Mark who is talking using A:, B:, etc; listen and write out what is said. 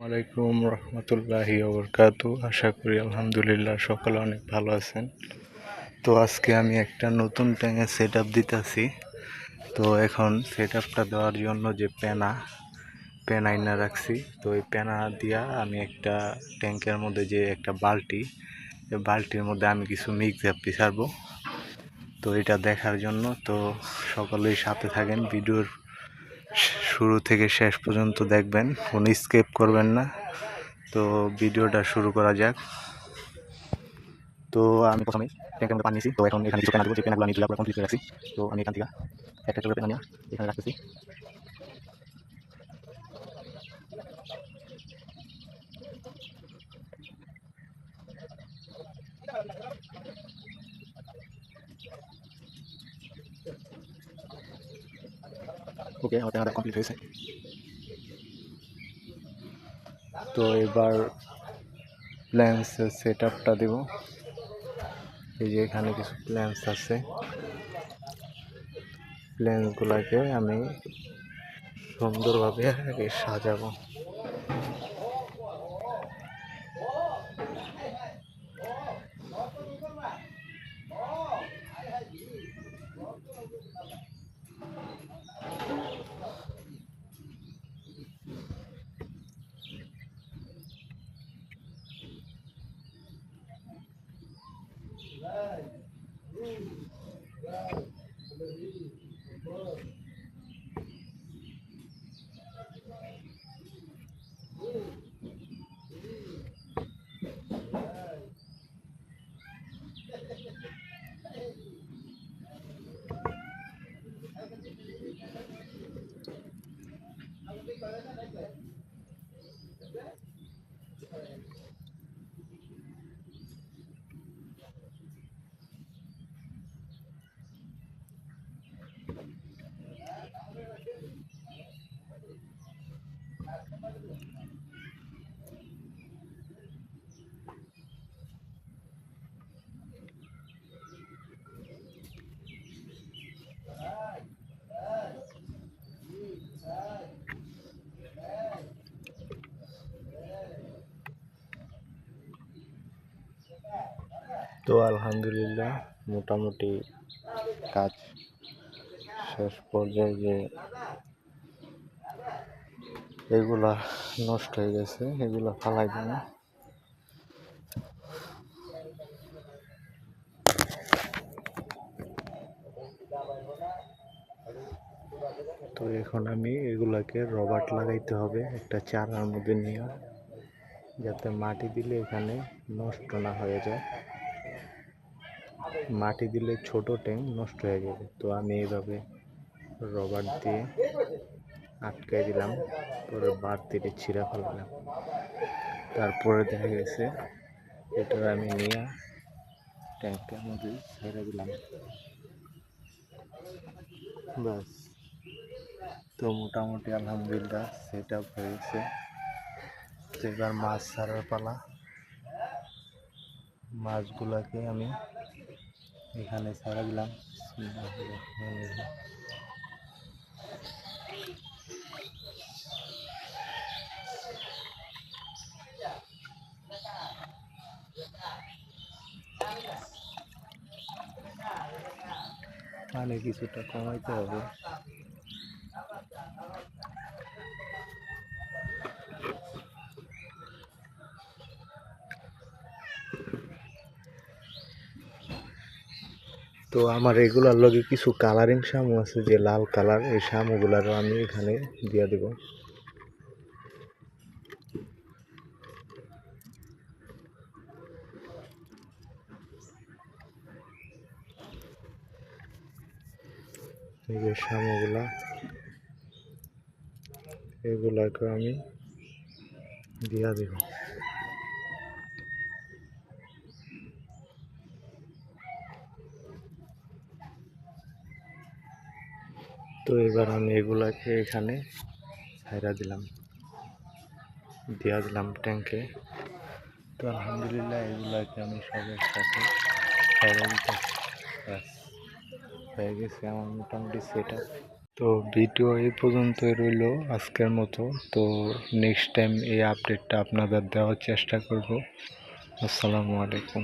A: ওয়ালাইকুম রহমতুল্লাহি ওবরকাতু। আশা করি আলহামদুলিল্লাহ সকলে অনেক ভালো আছেন। তো আজকে আমি একটা নতুন ট্যাঙ্কের সেট আপ দিতেছি। তো এখন সেট আপটা দেওয়ার জন্য যে পেনা আইনা রাখছি, তো এই পেনা দিয়া আমি একটা ট্যাঙ্কের মধ্যে যে একটা বালতি, এই বালতির মধ্যে আমি কিছু মিক্স জাপ্পি ছাড়বো। তো এটা দেখার জন্য তো সকলেই সাথে থাকেন, ভিডিওর শুরু থেকে শেষ পর্যন্ত দেখবেন, কোনো স্কিপ করবেন না। তো ভিডিওটা শুরু করা যাক। তো আমি প্রথমে ট্যাঙ্কের মধ্যে পানি নিয়েছি। তো এখন এখানে কিছু পেনা দেবো, যে পেনাগুলো আমি ধুলা করে কমপ্লিট করে রাখছি। তো আমি এখান থেকে একটা করে পেনা নিয়ে এখানে রাখতেছি। ওকে, আমার পেনাটা কমপ্লিট হয়েছে। তো এবার প্ল্যান্সের সেট আপটা দেবো। এই যে এখানে কিছু প্ল্যান্স আছে, প্ল্যান্সগুলোকে আমি সুন্দরভাবে আগে সাজাবো। তো আলহামদুলিল্লাহ মোটামুটি কাজ শেষ পর্যায়ে। যে এগুলা নষ্ট হয়ে গেছে, এগুলা ফালাই দেব। তো এখন আমি এগুলাকে রবার্ট লাগাইতে হবে একটা চারার মধ্যে নিয়ে, যাতে মাটি দিলে এখানে নষ্ট না হয়ে যায়। মাটি দিলে ছোট ট্যাঙ্ক নষ্ট হয়ে যাবে। তো আমি এইভাবে রবার্ট দিয়ে আটকাই দিলাম, পরে বাড়তিটা ছিঁড়া ফেলালাম। তারপরে দেখা গেছে এটা আমি নিয়ে ট্যাঙ্কের মধ্যে ছেড়ে দিলাম, ব্যাস। তো মোটামুটি আলহামদুলিল্লাহ সেট আপ হয়েছে। তো এবার মাছ ছাড়ার পালা। মাছগুলাকে আমি এখানে ছাড়া দিলাম। পানি কিছুটা কমাইতে হবে। তো আমার এগুলার লগে কিছু কালারিং শামু আছে, যে লাল কালার, এই শামুগুলারও আমি এখানে দিয়ে দেব। এই যে শামুগুলা, এগুলাকে আমি দিয়া দেব। তো এবার আমি এগুলাকে এখানে ছাইরা দিলাম, দিয়া দিলাম ট্যাঙ্কে। তো আলহামদুলিল্লাহ এগুলাকে আমি সবের সাথে ছাইরা দিতে হয়ে গেছে আমার মোটামুটি সেট আপ। তো ভিডিও এই পর্যন্তই রইল আজকের মতো। তো নেক্সট টাইম এই আপডেটটা আপনাদের দেওয়ার চেষ্টা করব। আসসালামু আলাইকুম।